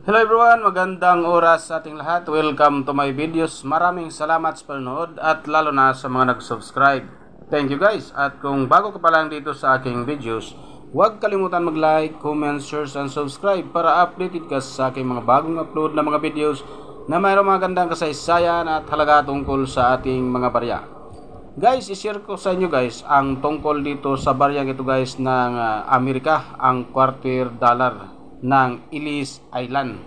Hello everyone, magandang oras sa ating lahat. Welcome to my videos. Maraming salamat sa panonood at lalo na sa mga nag-subscribe. Thank you guys. At kung bago ka pa lang dito sa aking videos, huwag kalimutan mag-like, comment, share, and subscribe para updated ka sa aking mga bagong upload na mga videos na mayroong mga gandang kasaysayan at halaga tungkol sa ating mga barya. Guys, i-share ko sa inyo guys ang tungkol dito sa baryang ito guys ng Amerika, ang quarter dollar ng Ellis Island.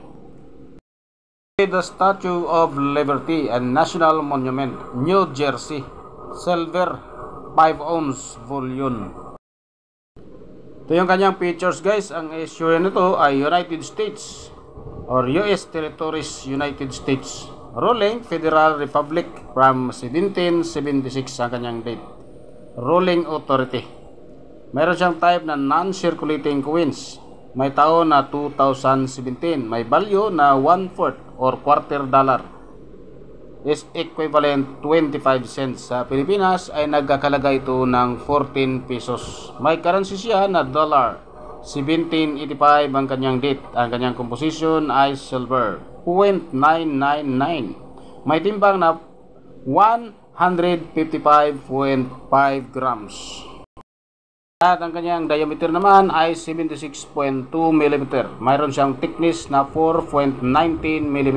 The Statue of Liberty and National Monument, New Jersey, silver, 5 ounce volume. Ito yung kanyang pictures guys. Ang issue nito ay United States or US Territories, United States, ruling Federal Republic from 1776 ang kanyang date. Ruling authority. Meron siyang type na non-circulating coins. May taon na 2017. May value na 1/4 or quarter dollar. Is equivalent 25 cents. Sa Pilipinas ay nagkakalaga ito ng 14 pesos. May currency siya na dollar. 1785 ang kanyang date. Ang kanyang composition ay silver. 0.999. May timbang na 155.5 grams. At ang kanyang diameter naman ay 76.2 mm. Mayroon siyang thickness na 4.19 mm.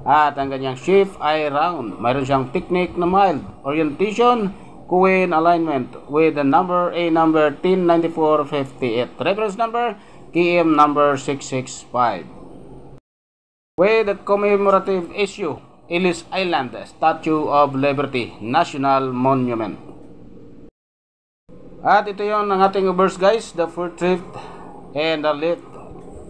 At ang kanyang shape ay round. Mayroon siyang technique na mild. Orientation, coin alignment with the number A number 109458. Reference number, KM number 665. With the commemorative issue, Ellis Island, Statue of Liberty, National Monument. At ito yung ang ating verse guys, the portrait and the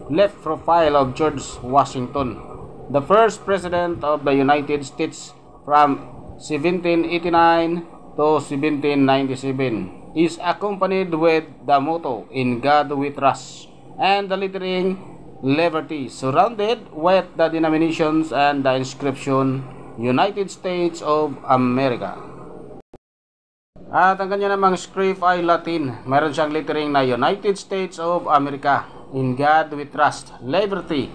left profile of George Washington, the first president of the United States from 1789 to 1797, is accompanied with the motto, "In God We Trust," and the lettering "Liberty," surrounded with the denominations and the inscription, "United States of America." At ang kanya namang script ay Latin. Meron siyang lettering na United States of America, "In God We Trust," Liberty,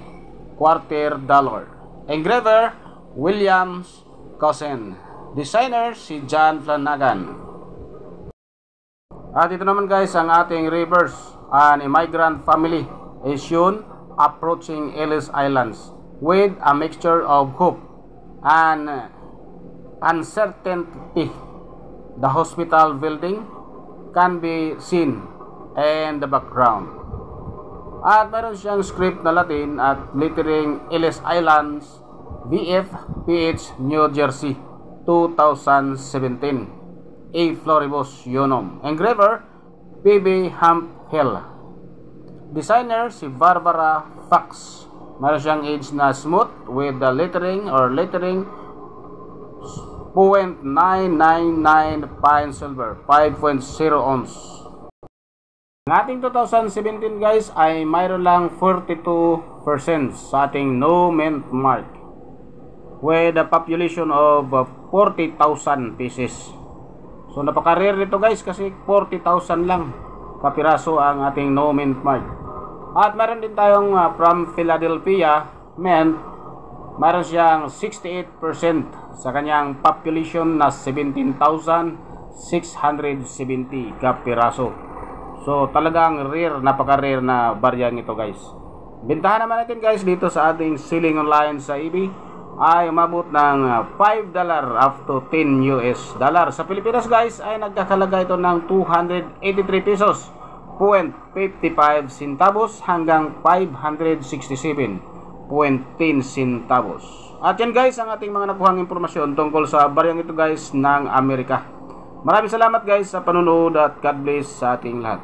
quarter dollar. Engraver, William Cousin. Designer, si John Flanagan. At ito naman guys ang ating reverse. An immigrant family is shown approaching Ellis Islands with a mixture of hope and uncertainty. The hospital building can be seen in the background. At meron siyang script na Latin at lettering Ellis Islands, VF, PH, New Jersey, 2017. A Floribus Unum. Engraver, PB Hamphill. Designer, si Barbara Fox. Meron siyang edge na smooth with the lettering or lettering 0.999 fine silver, 5.0 ounce. Ang ating 2017 guys ay mayroon lang 42% sa ating no mint mark with a population of 40,000 pieces. So napaka-rare nito guys kasi 40,000 lang kapiraso ang ating no mint mark. At meron din tayong from Philadelphia mint. Mayroon siyang 68% sa kanyang population na 17,670 kapiraso. So talagang rare, napaka-rare na baryang ito guys. Bintahan naman natin guys dito sa ating selling online sa eBay ay umabot ng $5 up to 10 US dollar. Sa Pilipinas guys ay nagkakalaga ito ng 283 pesos 0.55 centavos hanggang 567.10 centavos. At yan guys ang ating mga nakuhang impormasyon tungkol sa baryang ito guys ng Amerika. Maraming salamat guys sa panunood at God bless sa ating lahat.